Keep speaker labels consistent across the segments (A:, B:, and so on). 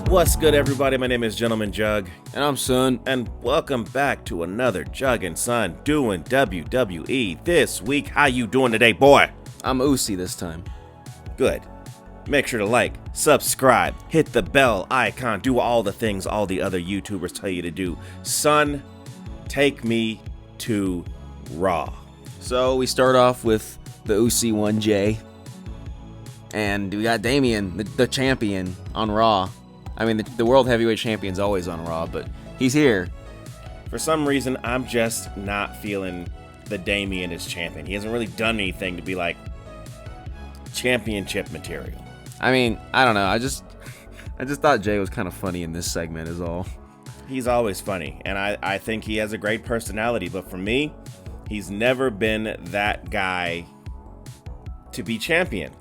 A: What's good, everybody? My name is Gentleman Jugg,
B: And I'm Son.
A: and welcome back to another Jugg and Son doing WWE this week. How you doing today, boy?
B: I'm Usi this time.
A: Good. Make sure to like, subscribe, hit the bell icon, do all the things all the other YouTubers tell you to do. Son, take me to Raw.
B: So we start off with the Usi 1J. And we got Damian, the champion, on Raw. I mean, the World Heavyweight Champion's always on Raw, but he's here.
A: For some reason, I'm just not feeling the Damian as champion. He hasn't really done anything to be like championship material.
B: I mean, I don't know. I just thought Jay was kind of funny in this segment is all.
A: He's always funny, and I think he has a great personality, but for me, he's never been that guy to be champion.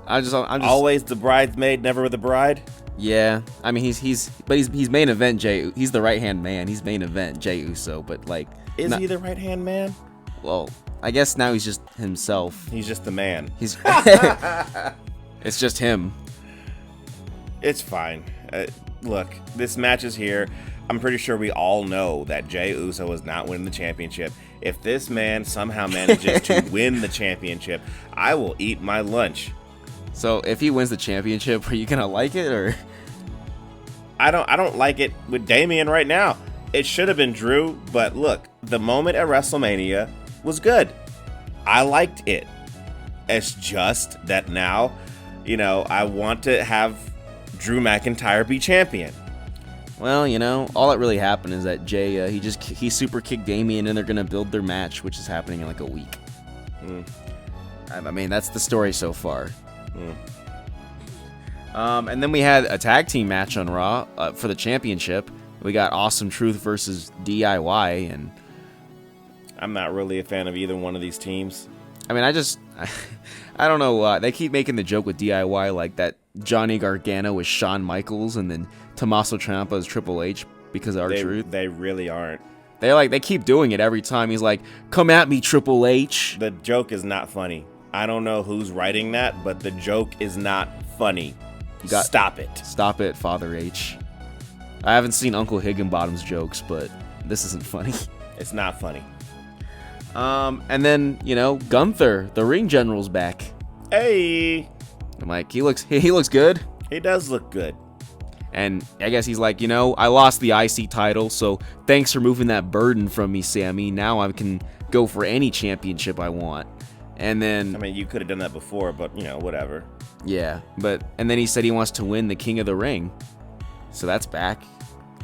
B: I'm just
A: Always the bridesmaid, never the bride.
B: Yeah, I mean he's main event Jay. He's the right hand man. He's main event Jay Uso, but like,
A: Is he the right hand man?
B: Well, I guess now he's just himself.
A: He's just the man.
B: He's it's just him.
A: It's fine. Look, this match is here. I'm pretty sure we all know that Jey Uso is not winning the championship. If this man somehow manages to win the championship, I will eat my lunch.
B: So if he wins the championship, are you gonna like it or?
A: I don't like it with Damian right now. It should have been Drew, but look, the moment at WrestleMania was good. I liked it. It's just that now, I want to have Drew McIntyre be champion.
B: Well, all that really happened is that Jay, he super kicked Damian and they're gonna build their match, which is happening in like a week. I mean, that's the story so far. And then we had a tag team match on Raw for the championship. We got Awesome Truth versus DIY, and
A: I'm not really a fan of either one of these teams.
B: I mean, I don't know. They keep making the joke with DIY like that Johnny Gargano is Shawn Michaels, and then Tommaso Ciampa is Triple H because of R-Truth.
A: They really aren't.
B: They keep doing it every time. He's like, "Come at me, Triple H."
A: The joke is not funny. I don't know who's writing that, but the joke is not funny. Stop it.
B: Stop it, Father H. I haven't seen Uncle Higginbottom's jokes, but this isn't funny.
A: It's not funny.
B: And then, Gunther, the ring general's back.
A: Hey.
B: I'm like, he looks good.
A: He does look good.
B: And I guess he's like, I lost the IC title, so thanks for moving that burden from me, Sammy. Now I can go for any championship I want. And then,
A: I mean, you could have done that before, but whatever. Yeah,
B: and then he said he wants to win the King of the Ring, so that's back.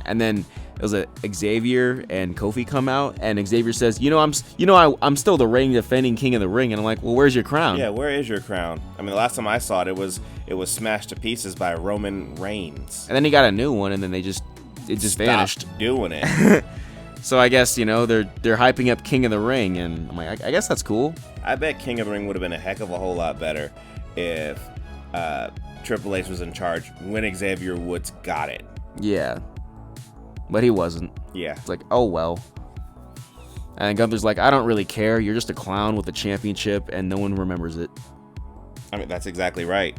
B: And then it was Xavier and Kofi come out, and Xavier says, I'm still the ring defending King of the Ring, and I'm like, well, where's your crown?
A: Yeah, where is your crown? I mean, the last time I saw it, it was smashed to pieces by Roman Reigns.
B: And then he got a new one, and then it just vanished.
A: Stopped doing it.
B: So I guess they're hyping up King of the Ring, and I'm like, I guess that's cool.
A: I bet King of the Ring would have been a heck of a whole lot better if Triple H was in charge when Xavier Woods got it.
B: Yeah, but he wasn't.
A: Yeah,
B: it's like, oh well. And Gunther's like, I don't really care. You're just a clown with a championship, and no one remembers it.
A: I mean, that's exactly right.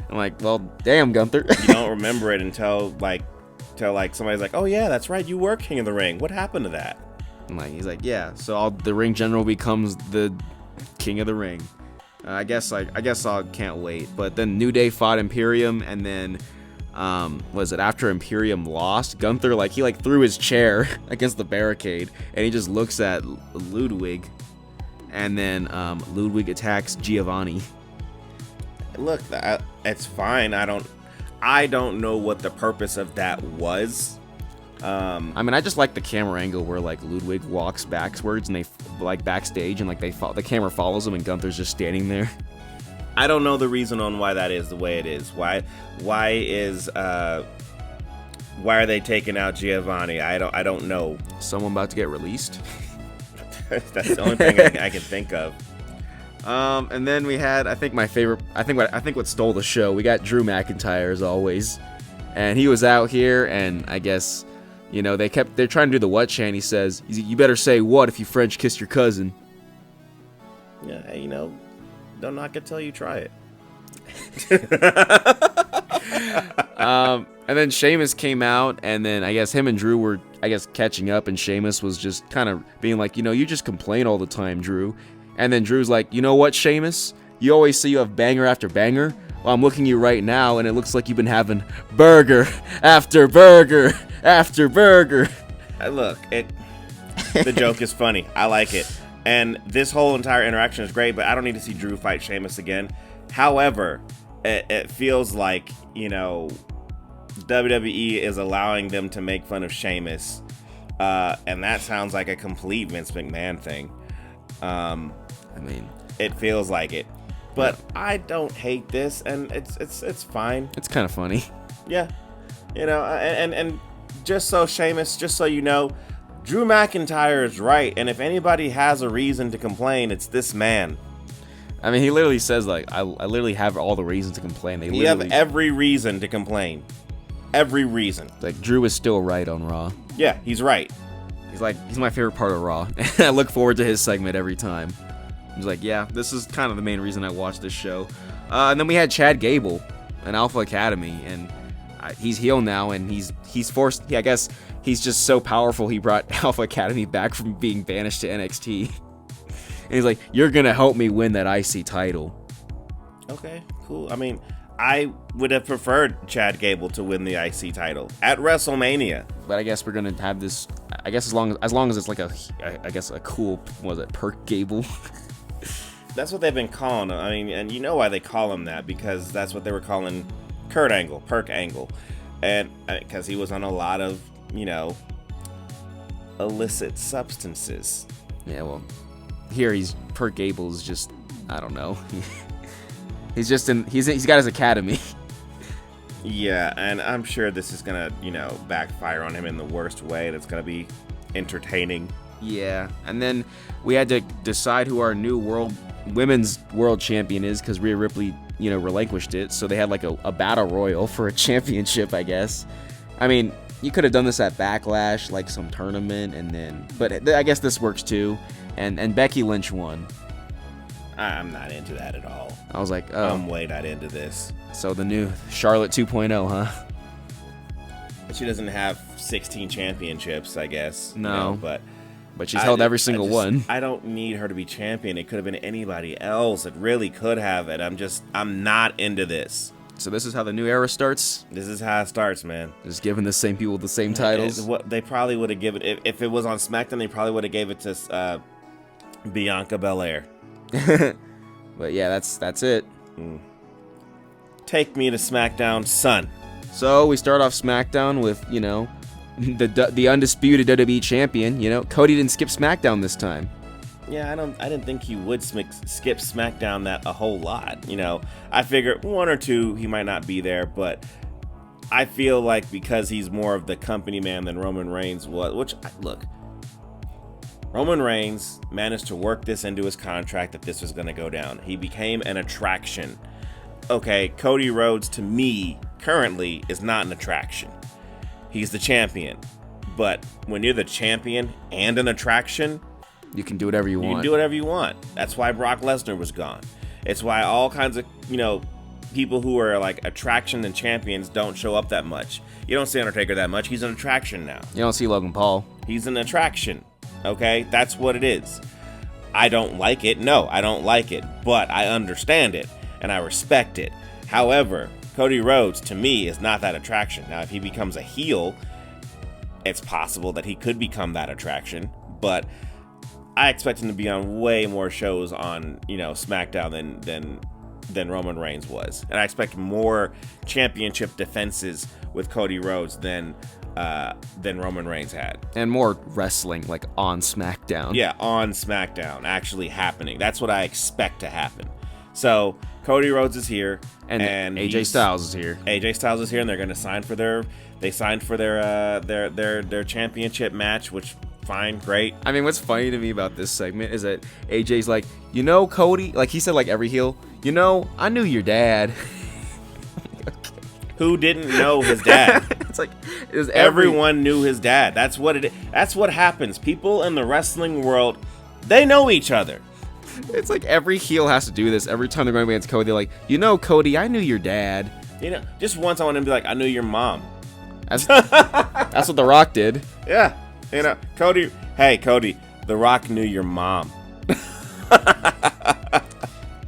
B: I'm like, well, damn, Gunther.
A: You don't remember it until somebody's like, oh yeah, that's right, you were King of the Ring. What happened to that?
B: He's like, yeah. So the ring general becomes the King of the Ring. I guess I can't wait. But then New Day fought Imperium, and then after Imperium lost, Gunther he threw his chair against the barricade, and he just looks at Ludwig, and then Ludwig attacks Giovanni.
A: Look, it's fine. I don't know what the purpose of that was.
B: I mean, I just like the camera angle where Ludwig walks backwards and they backstage and the camera follows him and Gunther's just standing there.
A: I don't know the reason on why that is the way it is. Why are they taking out Giovanni? I don't know.
B: Someone about to get released.
A: That's the only thing I can think of.
B: And then we had, I think what stole the show. We got Drew McIntyre as always, and he was out here, and I guess, they're trying to do the what chant. He says, "You better say what if you French kiss your cousin."
A: Yeah, don't knock it till you try it.
B: And then Sheamus came out, and then I guess him and Drew were, catching up, and Sheamus was just kind of being like, you just complain all the time, Drew. And then Drew's like, you know what, Sheamus? You always say you have banger after banger. Well, I'm looking at you right now, and it looks like you've been having burger after burger after burger.
A: Look, the joke is funny. I like it. And this whole entire interaction is great, but I don't need to see Drew fight Sheamus again. However, it feels like, WWE is allowing them to make fun of Sheamus. And that sounds like a complete Vince McMahon thing. It feels like it. But I don't hate this, and it's fine.
B: It's kind of funny.
A: Yeah. And just so you know, Drew McIntyre is right, and if anybody has a reason to complain, it's this man.
B: I mean, he literally says, like, I literally have all the reasons to complain.
A: You have every reason to complain. Every reason.
B: Like, Drew is still right on Raw.
A: Yeah, he's right.
B: He's my favorite part of Raw. I look forward to his segment every time. He's like, yeah, this is kind of the main reason I watch this show. And then we had Chad Gable in Alpha Academy, and he's heel now, and he's forced. I guess he's just so powerful. He brought Alpha Academy back from being banished to NXT. And he's like, you're gonna help me win that IC title.
A: Okay, cool. I mean, I would have preferred Chad Gable to win the IC title at WrestleMania.
B: But I guess we're gonna have this. I guess as long as it's like a cool, Perk Gable.
A: That's what they've been calling him. I mean, and you know why they call him that, because that's what they were calling Kurt Angle, Perk Angle. And because he was on a lot of, illicit substances.
B: Yeah, well, here Perk Gable's just, I don't know. He's got his academy.
A: Yeah, and I'm sure this is gonna, backfire on him in the worst way, and it's gonna be entertaining.
B: Yeah, and then we had to decide who our new women's world champion is, because Rhea Ripley, relinquished it. So they had like a battle royal for a championship, I guess. I mean, you could have done this at Backlash, like some tournament, but I guess this works too. And Becky Lynch won.
A: I'm not into that at all.
B: I was like, oh.
A: I'm way not into this.
B: So the new Charlotte 2.0, huh?
A: She doesn't have 16 championships, I guess.
B: No, but she's held every single one.
A: I don't need her to be champion. It could have been anybody else. It really could have. And I'm not into this.
B: So this is how the new era starts?
A: This is how it starts, man.
B: Just giving the same people the same titles?
A: What they probably would have given, if it was on SmackDown, they probably would have gave it to Bianca Belair.
B: But yeah, that's it.
A: Take me to SmackDown, son.
B: So we start off SmackDown with, the undisputed WWE champion. Cody didn't skip SmackDown this time.
A: Yeah, I didn't think he would skip SmackDown that a whole lot. I figured one or two he might not be there, but I feel like because he's more of the company man than Roman Reigns was, Roman Reigns managed to work this into his contract that this was going to go down. He became an attraction. Okay, Cody Rhodes to me currently is not an attraction. He's the champion. But when you're the champion and an attraction,
B: you can do whatever you want.
A: You can do whatever you want. That's why Brock Lesnar was gone. It's why all kinds of, people who are like attraction and champions don't show up that much. You don't see Undertaker that much. He's an attraction now.
B: You don't see Logan Paul.
A: He's an attraction. Okay? That's what it is. I don't like it. No, I don't like it. But I understand it. And I respect it. However, Cody Rhodes, to me, is not that attraction. Now, if he becomes a heel, it's possible that he could become that attraction. But I expect him to be on way more shows on, SmackDown than Roman Reigns was. And I expect more championship defenses with Cody Rhodes than Roman Reigns had.
B: And more wrestling, like on SmackDown.
A: Yeah, on SmackDown, actually happening. That's what I expect to happen. So Cody Rhodes is here, and
B: AJ Styles is here.
A: AJ Styles is here, and they're going to sign for their championship match, which fine, great.
B: I mean, what's funny to me about this segment is that AJ's like, Cody, like he said, like every heel, I knew your dad.
A: Okay. Who didn't know his dad? Everyone knew his dad. That's what it is. That's what happens. People in the wrestling world, they know each other.
B: It's like every heel has to do this. Every time they're going against Cody, they're like, Cody, I knew your dad.
A: Just once I want him to be like, I knew your mom.
B: That's what The Rock did.
A: Yeah, you know, Cody. Hey, Cody, The Rock knew your mom.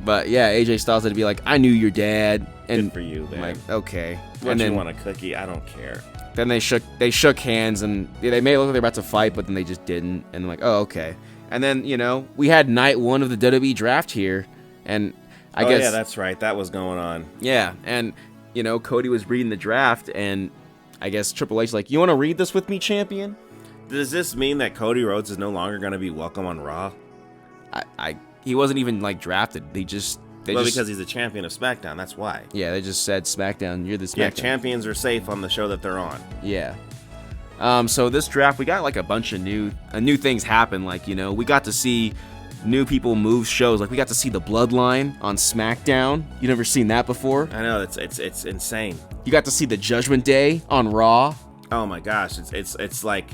B: But yeah, AJ Styles had to be like, I knew your dad. And
A: Good for you, man.
B: I'm like, okay.
A: What,
B: and
A: you
B: then
A: want a cookie? I don't care.
B: Then they shook hands, and they made it look like they were about to fight, but then they just didn't. And I'm like, oh, okay. And then, you know, we had night 1 of the WWE draft here, and I guess
A: yeah, that's right. That was going on.
B: Yeah, and you know, Cody was reading the draft, and I guess Triple H's like, you want to read this with me, champion?
A: Does this mean that Cody Rhodes is no longer going to be welcome on Raw?
B: He wasn't even like drafted. Because
A: he's a champion of SmackDown. That's why.
B: Yeah, they just said SmackDown. You're the SmackDown.
A: Yeah, champions are safe on the show that they're on.
B: Yeah. So this draft, we got like a bunch of new things happen. Like, you know, we got to see new people move shows. Like, we got to see the Bloodline on SmackDown. You never seen that before?
A: I know, it's insane.
B: You got to see the Judgment Day on Raw.
A: Oh my gosh, it's like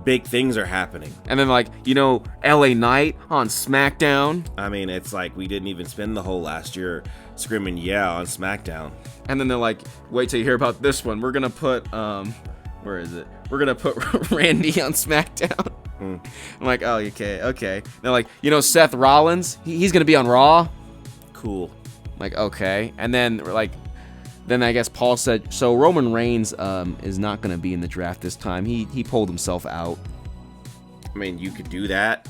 A: big things are happening.
B: And then, like, you know, LA Knight on SmackDown.
A: I mean, it's like we didn't even spend the whole last year screaming yeah on SmackDown.
B: And then they're like, wait till you hear about this one. We're gonna put where is it? We're gonna put Randy on SmackDown. I'm like, oh, okay. They're like, you know, Seth Rollins, he's gonna be on Raw.
A: Cool.
B: I'm like, okay. And then then I guess Paul said, so Roman Reigns is not gonna be in the draft this time. He pulled himself out.
A: I mean, you could do that.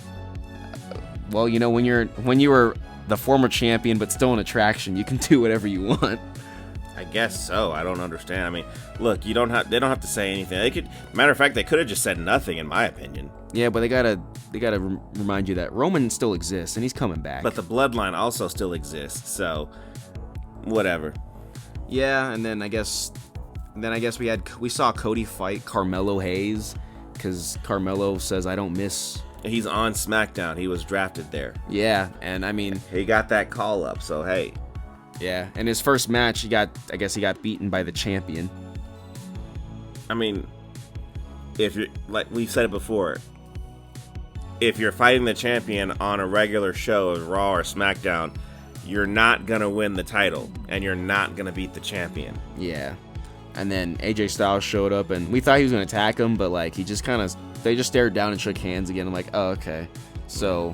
B: Well, you know, when you were the former champion but still an attraction, you can do whatever you want.
A: I guess so. I don't understand. I mean, look, they don't have to say anything. Matter of fact, they could have just said nothing, in my opinion.
B: Yeah, but they gotta remind you that Roman still exists and he's coming back.
A: But the Bloodline also still exists, so whatever.
B: Yeah, and then I guess we saw Cody fight Carmelo Hayes because Carmelo says I don't miss.
A: He's on SmackDown. He was drafted there.
B: Yeah, and I mean
A: he got that call up, so hey.
B: Yeah, and his first match, he got beaten by the champion.
A: I mean, if you're, like we've said it before, if you're fighting the champion on a regular show of Raw or SmackDown, you're not gonna win the title, and you're not gonna beat the champion.
B: Yeah, and then AJ Styles showed up, and we thought he was gonna attack him, but like they just stared down and shook hands again. I'm like, oh, okay, so.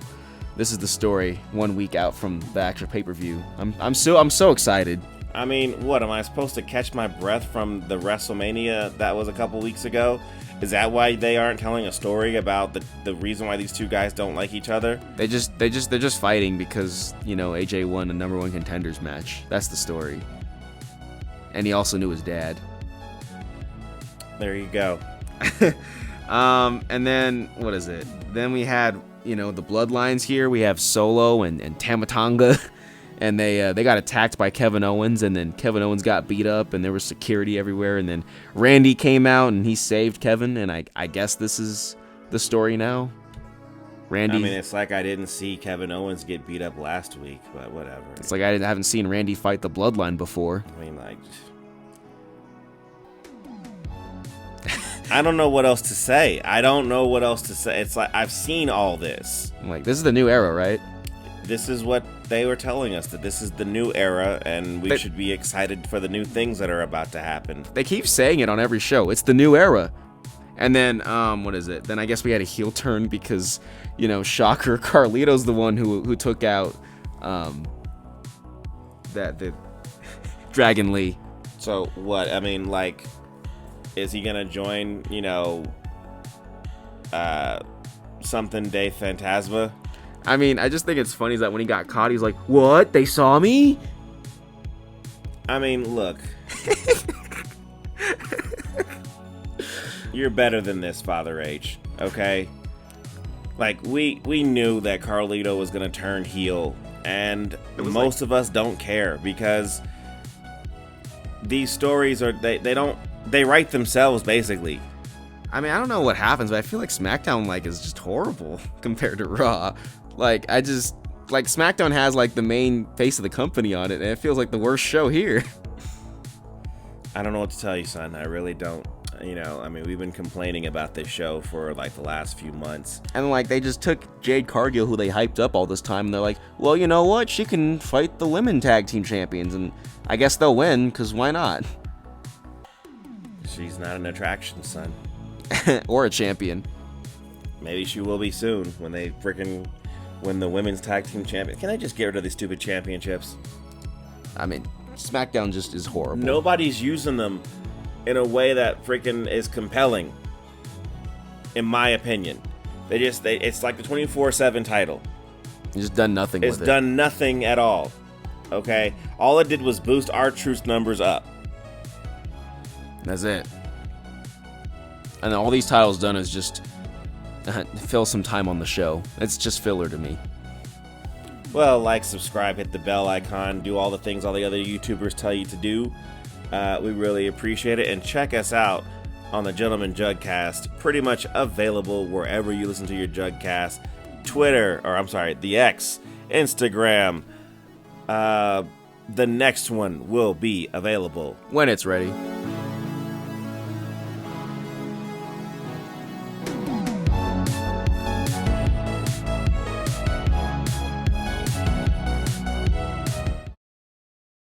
B: This is the story 1 week out from the actual pay-per-view. I'm so excited.
A: I mean, what am I supposed to catch my breath from the WrestleMania that was a couple weeks ago? Is that why they aren't telling a story about the reason why these two guys don't like each other?
B: They're just fighting because, you know, AJ won a number 1 contenders match. That's the story. And he also knew his dad.
A: There you go.
B: And then what is it? Then we had, you know, the Bloodlines here. We have Solo and Tama Tonga, and they got attacked by Kevin Owens, and then Kevin Owens got beat up, and there was security everywhere, and then Randy came out and he saved Kevin, and I guess this is the story now. Randy.
A: I mean, it's like I didn't see Kevin Owens get beat up last week, but whatever.
B: It's like I haven't seen Randy fight the Bloodline before.
A: I mean, like, I don't know what else to say. It's like I've seen all this.
B: I'm like, this is the new era, right?
A: This is what they were telling us, that this is the new era, and we should be excited for the new things that are about to happen.
B: They keep saying it on every show. It's the new era. And then, what is it? Then I guess we had a heel turn because, you know, shocker, Carlito's the one who took out the Dragon Lee.
A: So what? I mean, like, is he gonna join, you know, something Day Phantasma?
B: I mean, I just think it's funny is that when he got caught, he's like, "What? They saw me?"
A: I mean, look. You're better than this, Father H, okay? Like, we knew that Carlito was gonna turn heel, and most of us don't care because these stories are they write themselves, basically.
B: I mean, I don't know what happens, but I feel like SmackDown is just horrible compared to Raw. SmackDown has the main face of the company on it, and it feels like the worst show here.
A: I don't know what to tell you, son. I really don't. You know, I mean, we've been complaining about this show for the last few months.
B: And they just took Jade Cargill, who they hyped up all this time, and they're like, well, you know what? She can fight the women tag team champions, and I guess they'll win, because why not?
A: She's not an attraction, son.
B: Or a champion.
A: Maybe she will be soon when they freaking win the women's tag team champion. Can I just get rid of these stupid championships?
B: I mean, SmackDown just is horrible.
A: Nobody's using them in a way that freaking is compelling, in my opinion. It's like the 24/7 title.
B: It's just done nothing with it.
A: It's done nothing at all. Okay? All it did was boost R-Truth's numbers up.
B: That's it. And all these titles done is just fill some time on the show. It's just filler to me.
A: Well, like, subscribe, hit the bell icon, do all the things all the other YouTubers tell you to do. We really appreciate it. And check us out on the Gentleman Jugcast. Pretty much available wherever you listen to your Jugcast. Twitter, the X, Instagram. The next one will be available
B: when it's ready.